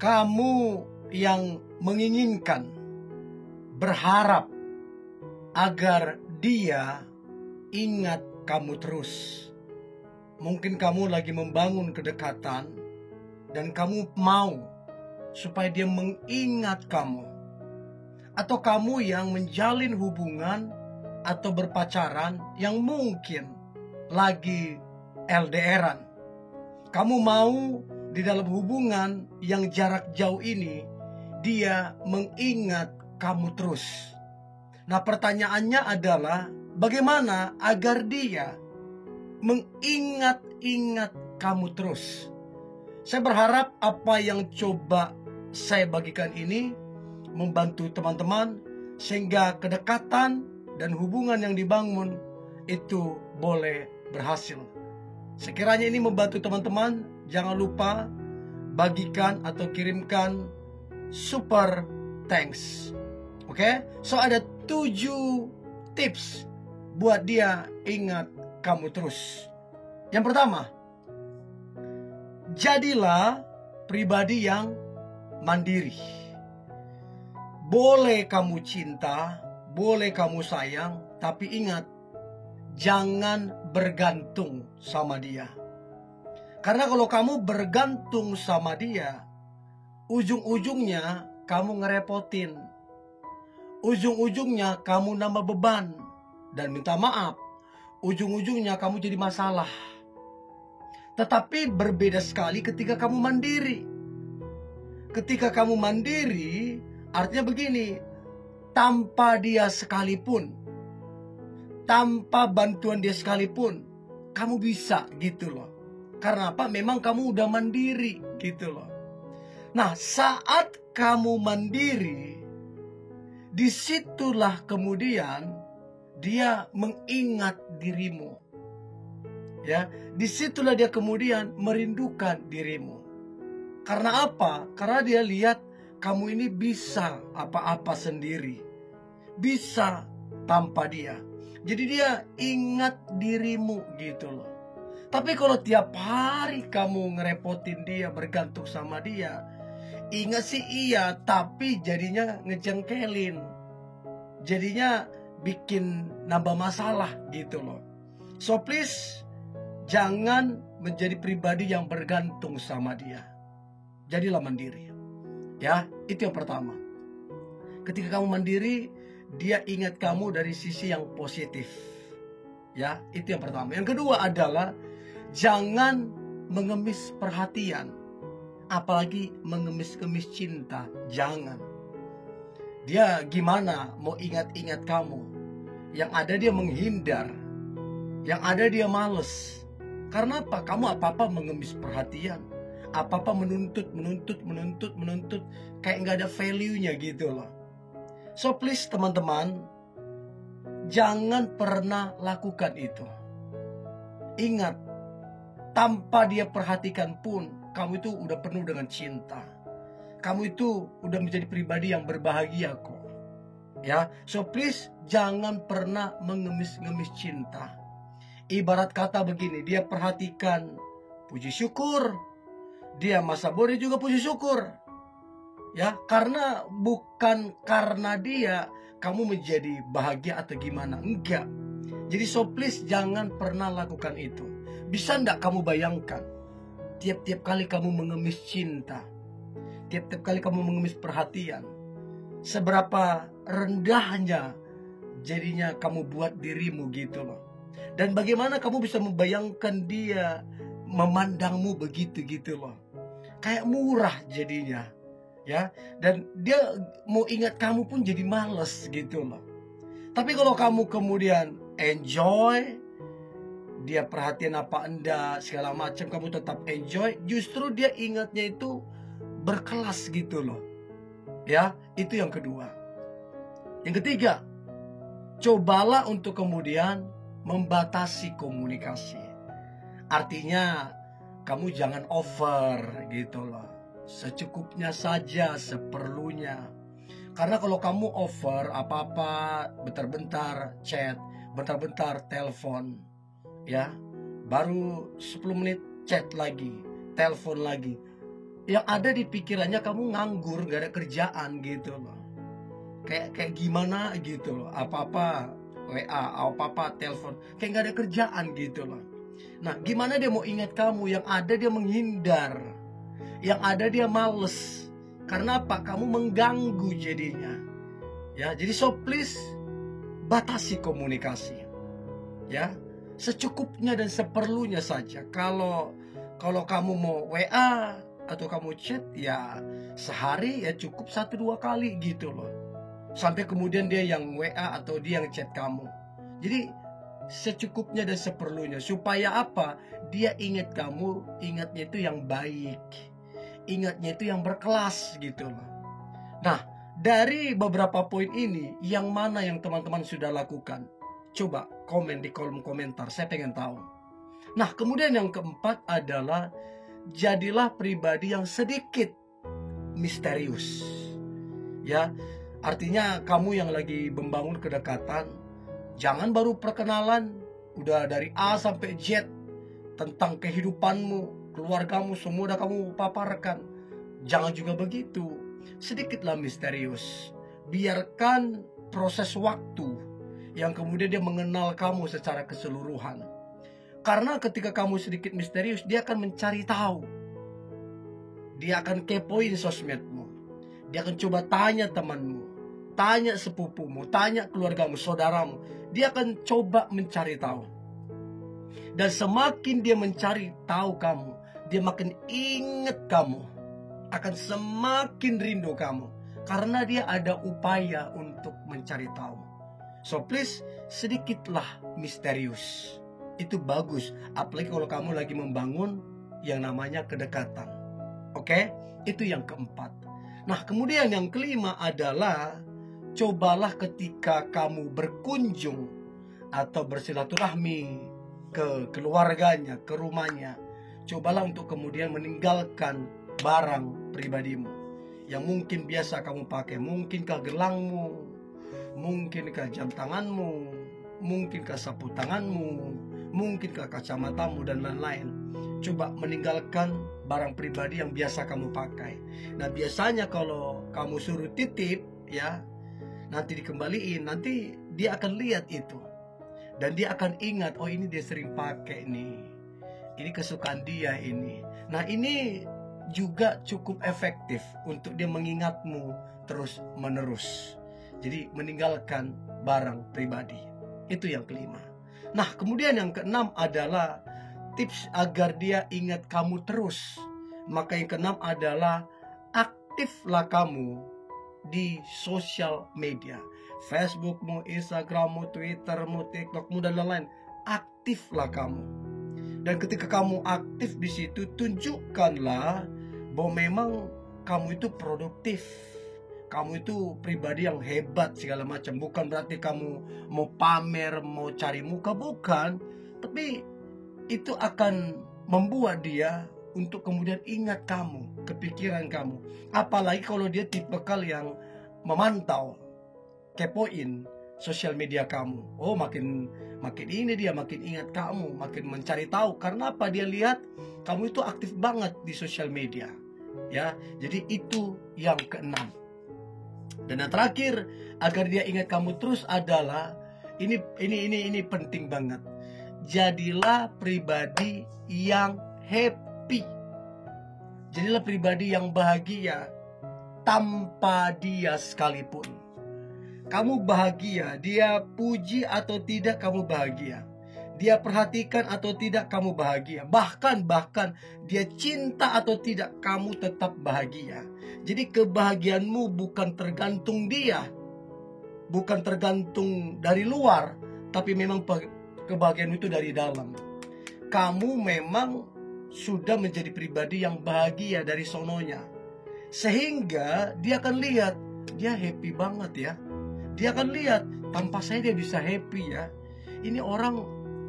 kamu yang menginginkan, berharap agar dia ingat kamu terus. Mungkin kamu lagi membangun kedekatan dan kamu mau supaya dia mengingat kamu. Atau kamu yang menjalin hubungan atau berpacaran yang mungkin lagi LDRan. Kamu mau di dalam hubungan yang jarak jauh ini dia mengingat kamu terus. Nah, pertanyaannya adalah bagaimana agar dia mengingat-ingat kamu terus. Saya berharap apa yang coba saya bagikan ini membantu teman-teman sehingga kedekatan dan hubungan yang dibangun itu boleh berhasil. Sekiranya ini membantu teman-teman, jangan lupa bagikan atau kirimkan super thanks. Oke? So ada 7 tips buat dia ingat kamu terus. Yang pertama, jadilah pribadi yang mandiri. Boleh kamu cinta, boleh kamu sayang, tapi ingat, jangan bergantung sama dia. Karena kalau kamu bergantung sama dia, ujung-ujungnya kamu ngerepotin. Ujung-ujungnya kamu nambah beban. Dan minta maaf, ujung-ujungnya kamu jadi masalah. Tetapi berbeda sekali ketika kamu mandiri. Ketika kamu mandiri, artinya begini, tanpa dia sekalipun, tanpa bantuan dia sekalipun, kamu bisa gitu loh. Karena apa? Memang kamu udah mandiri gitu loh. Nah, saat kamu mandiri, disitulah kemudian dia mengingat dirimu. Ya, disitulah dia kemudian merindukan dirimu. Karena apa? Karena dia lihat kamu ini bisa apa-apa sendiri. Bisa tanpa dia. Jadi dia ingat dirimu gitu loh. Tapi kalau tiap hari kamu ngerepotin dia, bergantung sama dia, ingat sih iya, tapi jadinya ngejengkelin. Jadinya bikin nambah masalah gitu loh. So please, jangan menjadi pribadi yang bergantung sama dia. Jadilah mandiri. Ya, itu yang pertama. Ketika kamu mandiri, dia ingat kamu dari sisi yang positif. Ya, itu yang pertama. Yang kedua adalah jangan mengemis perhatian. Apalagi mengemis-ngemis cinta. Jangan. Dia gimana mau ingat-ingat kamu? Yang ada dia menghindar. Yang ada dia males. Karena apa? Kamu apa-apa mengemis perhatian. Apa-apa menuntut. Kayak nggak ada value-nya gitu loh. So please teman-teman, jangan pernah lakukan itu. Ingat, tanpa dia perhatikan pun, kamu itu udah penuh dengan cinta. Kamu itu udah menjadi pribadi yang berbahagia kok. Ya, so please jangan pernah mengemis-ngemis cinta. Ibarat kata begini, dia perhatikan, puji syukur. Dia masa bodoh juga puji syukur. Ya, karena bukan karena dia kamu menjadi bahagia atau gimana, enggak. Jadi so please jangan pernah lakukan itu. Bisa enggak kamu bayangkan, tiap-tiap kali kamu mengemis cinta, tiap-tiap kali kamu mengemis perhatian, seberapa rendahnya jadinya kamu buat dirimu gitu loh. Dan bagaimana kamu bisa membayangkan dia memandangmu begitu gitu loh. Kayak murah jadinya. Ya, dan dia mau ingat kamu pun jadi males gitu loh. Tapi kalau kamu kemudian enjoy, dia perhatian apa enggak segala macam, kamu tetap enjoy, justru dia ingatnya itu berkelas gitu loh. Ya, itu yang kedua. Yang ketiga, cobalah untuk kemudian membatasi komunikasi. Artinya kamu jangan over gitu loh. Secukupnya saja, seperlunya. Karena kalau kamu over apa-apa, bentar-bentar chat, bentar-bentar telepon, ya, baru 10 menit chat lagi, telepon lagi, Yang ada di pikirannya kamu nganggur, gak ada kerjaan gitu loh. Kayak gimana gitu loh. Apa-apa WA, apa-apa telepon, kayak gak ada kerjaan gitu loh. Nah, gimana dia mau ingat kamu? Yang ada dia menghindar, yang ada dia males. Karena apa? Kamu mengganggu jadinya. Ya, jadi so please batasi komunikasi. Ya, secukupnya dan seperlunya saja. Kalau kamu mau WA atau kamu chat, ya sehari ya cukup 1-2 kali gitu loh. Sampai kemudian dia yang WA atau dia yang chat kamu. Jadi secukupnya dan seperlunya. Supaya apa? Dia ingat kamu, ingatnya itu yang baik, ingatnya itu yang berkelas gitu loh. Nah, dari beberapa poin ini, yang mana yang teman-teman sudah lakukan? Coba komen di kolom komentar, saya pengen tahu. Nah, kemudian yang keempat adalah jadilah pribadi yang sedikit misterius. Ya, artinya kamu yang lagi membangun kedekatan, jangan baru perkenalan udah dari A sampai Z tentang kehidupanmu, keluargamu, semua udah kamu paparkan. Jangan juga begitu. Sedikitlah misterius. Biarkan proses waktu yang kemudian dia mengenal kamu secara keseluruhan. Karena ketika kamu sedikit misterius, dia akan mencari tahu. Dia akan kepoin sosmedmu. Dia akan coba tanya temanmu, tanya sepupumu, tanya keluargamu, saudaramu. Dia akan coba mencari tahu. Dan semakin dia mencari tahu kamu, dia makin ingat kamu, akan semakin rindu kamu. Karena dia ada upaya untuk mencari tahu. So please, sedikitlah misterius. Itu bagus, apalagi kalau kamu lagi membangun yang namanya kedekatan. Oke? Itu yang keempat. Nah, kemudian yang kelima adalah cobalah ketika kamu berkunjung atau bersilaturahmi ke keluarganya, ke rumahnya, cobalah untuk kemudian meninggalkan barang pribadimu yang mungkin biasa kamu pakai. Mungkinkah gelangmu, mungkinkah jam tanganmu, mungkinkah sapu tanganmu, mungkinkah kacamatamu, dan lain-lain. Coba meninggalkan barang pribadi yang biasa kamu pakai. Nah, biasanya kalau kamu suruh titip, ya, nanti dikembaliin, nanti dia akan lihat itu. Dan dia akan ingat, oh ini dia sering pakai nih, ini kesukaan dia ini. Nah, ini juga cukup efektif untuk dia mengingatmu terus menerus. Jadi meninggalkan barang pribadi. Itu yang kelima. Nah, kemudian yang keenam adalah tips agar dia ingat kamu terus. Maka yang keenam adalah aktiflah kamu di sosial media. Facebookmu, Instagrammu, Twittermu, TikTokmu, dan lain-lain. Aktiflah kamu. Dan ketika kamu aktif di situ, tunjukkanlah bahwa memang kamu itu produktif. Kamu itu pribadi yang hebat segala macam. Bukan berarti kamu mau pamer, mau cari muka, bukan. Tapi itu akan membuat dia untuk kemudian ingat kamu, kepikiran kamu. Apalagi kalau dia tipikal yang memantau, kepoin sosial media kamu. Oh, makin ini dia makin ingat kamu, makin mencari tahu. Karena apa? Dia lihat kamu itu aktif banget di sosial media. Ya, jadi itu yang keenam. Dan yang terakhir, agar dia ingat kamu terus adalah ini penting banget. Jadilah pribadi yang happy. Jadilah pribadi yang bahagia tanpa dia sekalipun. Kamu bahagia, dia puji atau tidak kamu bahagia. Dia perhatikan atau tidak kamu bahagia. Bahkan dia cinta atau tidak kamu tetap bahagia. Jadi kebahagiaanmu bukan tergantung dia, bukan tergantung dari luar, tapi memang kebahagiaan itu dari dalam. Kamu memang sudah menjadi pribadi yang bahagia dari sononya. Sehingga dia akan lihat, dia happy banget ya. Dia akan lihat, tanpa saya dia bisa happy ya. Ini orang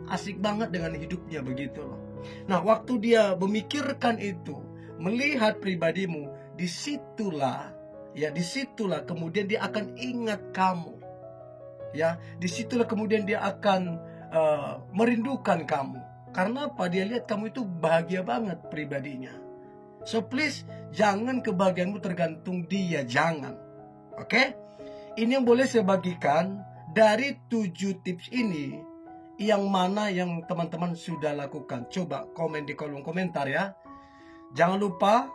asik banget dengan hidupnya, begitu loh. Nah, waktu dia memikirkan itu, melihat pribadimu, disitulah kemudian dia akan ingat kamu. Ya, disitulah kemudian dia akan merindukan kamu. Karena apa? Dia lihat kamu itu bahagia banget pribadinya. So please, jangan kebahagiaanmu tergantung dia, jangan. Oke? Ini yang boleh saya bagikan dari 7 tips ini, yang mana yang teman-teman sudah lakukan. Coba komen di kolom komentar ya. Jangan lupa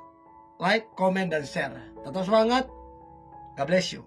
like, komen, dan share. Tetap semangat. God bless you.